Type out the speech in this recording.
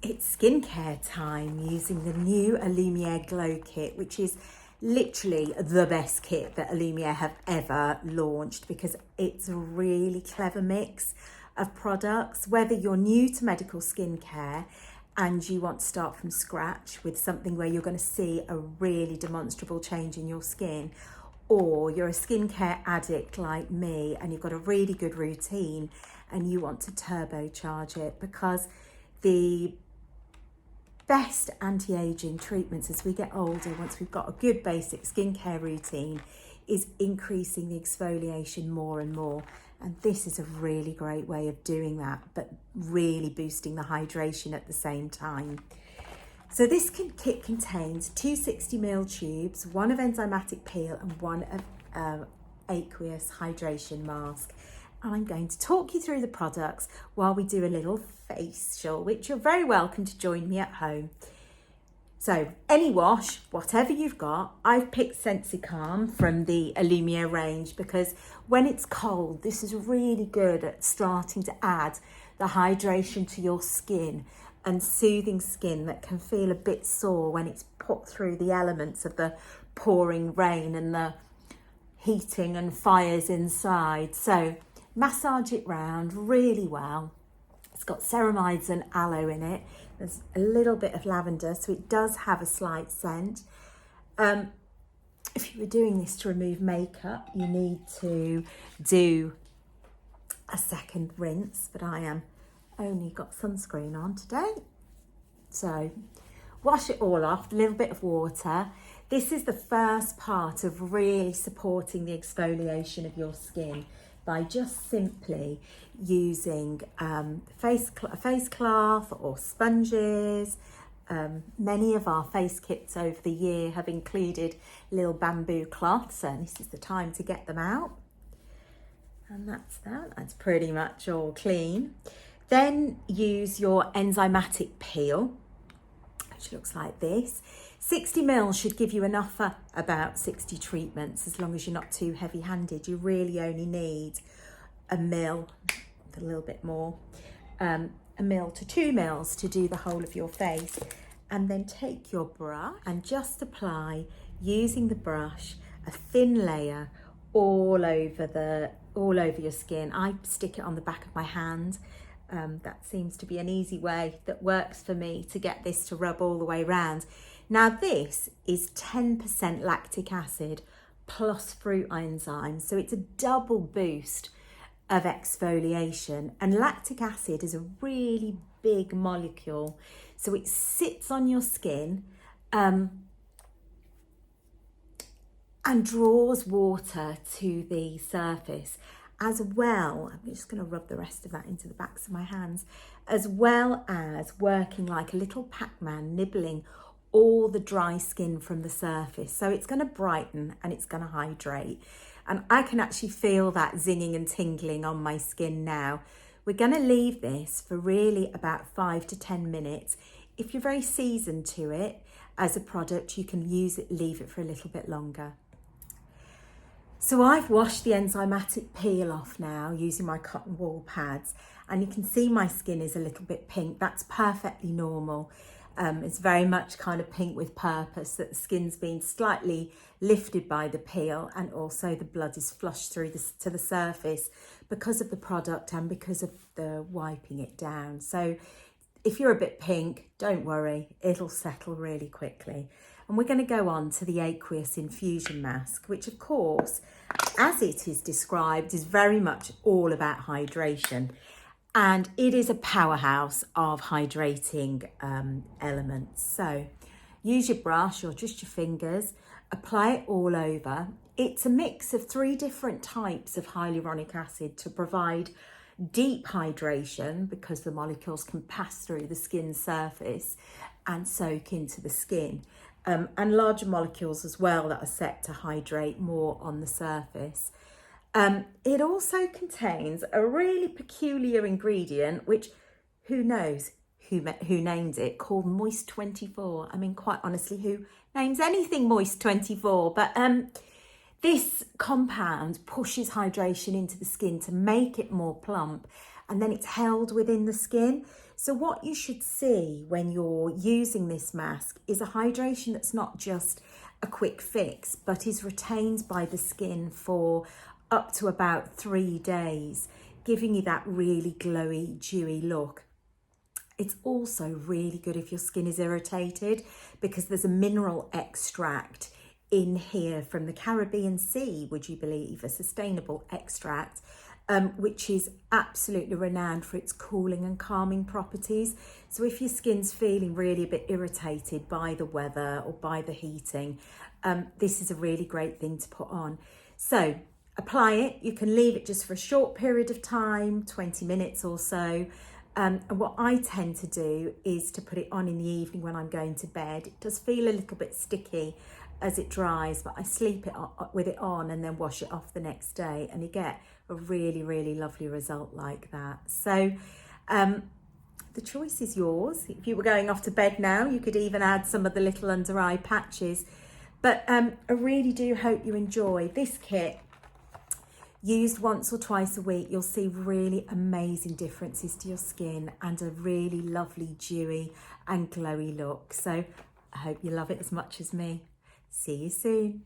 It's skincare time using the new Alumier Glow Kit, which is literally the best kit that Alumier have ever launched because it's a really clever mix of products. Whether you're new to medical skincare and you want to start from scratch with something where you're going to see a really demonstrable change in your skin, or you're a skincare addict like me and you've got a really good routine and you want to turbocharge it, because the best anti-aging treatments as we get older, once we've got a good basic skincare routine, is increasing the exfoliation more and more. And this is a really great way of doing that, but really boosting the hydration at the same time. So this kit contains two 60ml tubes, one of Enzymatic Peel and one of Aqueous hydration mask. And I'm going to talk you through the products while we do a little facial, which you're very welcome to join me at home. So any wash, whatever you've got, I've picked Sensicalm from the Alumier range because when it's cold, this is really good at starting to add the hydration to your skin and soothing skin that can feel a bit sore when it's put through the elements of the pouring rain and the heating and fires inside. So massage it round really well. It's got ceramides and aloe in it. There's a little bit of lavender, so it does have a slight scent. If you were doing this to remove makeup, you need to do a second rinse, but I am only got sunscreen on today. So wash it all off, a little bit of water. This is the first part of really supporting the exfoliation of your skin by just simply using a face cloth or sponges. Many of our face kits over the year have included little bamboo cloths, and this is the time to get them out. And that's that. That's pretty much all clean. Then use your Enzymatic Peel, which looks like this. 60ml should give you enough for about 60 treatments, as long as you're not too heavy-handed. You really only need a ml, a little bit more, a ml to 2 mils to do the whole of your face. And then take your brush and just apply, using the brush, a thin layer all over your skin. I stick it on the back of my hand. That seems to be an easy way that works for me to get this to rub all the way around. Now this is 10% lactic acid plus fruit enzymes, so it's a double boost of exfoliation. And lactic acid is a really big molecule, so it sits on your skin and draws water to the surface, as well, I'm just going to rub the rest of that into the backs of my hands, as well as working like a little Pac-Man, nibbling all the dry skin from the surface. So it's going to brighten and it's going to hydrate. And I can actually feel that zinging and tingling on my skin now. We're going to leave this for really about 5 to 10 minutes. If you're very seasoned to it as a product, you can leave it for a little bit longer. So I've washed the Enzymatic Peel off now using my cotton wool pads, and you can see my skin is a little bit pink. That's perfectly normal. It's very much kind of pink with purpose, that the skin's been slightly lifted by the peel, and also the blood is flushed through to the surface because of the product and because of the wiping it down. So if you're a bit pink, don't worry, it'll settle really quickly. And we're going to go on to the Aqueous Infusion mask, which of course, as it is described, is very much all about hydration. And it is a powerhouse of hydrating elements. So use your brush or just your fingers, apply it all over. It's a mix of 3 different types of hyaluronic acid to provide deep hydration, because the molecules can pass through the skin surface and soak into the skin. And larger molecules as well that are set to hydrate more on the surface. It also contains a really peculiar ingredient, which who knows who named it, called Moist 24. I mean, quite honestly, who names anything Moist 24? But this compound pushes hydration into the skin to make it more plump, and then it's held within the skin. So what you should see when you're using this mask is a hydration that's not just a quick fix, but is retained by the skin for up to about 3 days, giving you that really glowy, dewy look. It's also really good if your skin is irritated, because there's a mineral extract in here from the Caribbean Sea, would you believe, a sustainable extract, which is absolutely renowned for its cooling and calming properties. So if your skin's feeling really a bit irritated by the weather or by the heating, this is a really great thing to put on. So apply it. You can leave it just for a short period of time, 20 minutes or so. And what I tend to do is to put it on in the evening when I'm going to bed. It does feel a little bit sticky as it dries, but I sleep it with it on and then wash it off the next day, and you get a really, really lovely result like that. So the choice is yours. If you were going off to bed now, you could even add some of the little under eye patches. But I really do hope you enjoy this kit. Used once or twice a week, you'll see really amazing differences to your skin and a really lovely, dewy and glowy look. So I hope you love it as much as me. See you soon.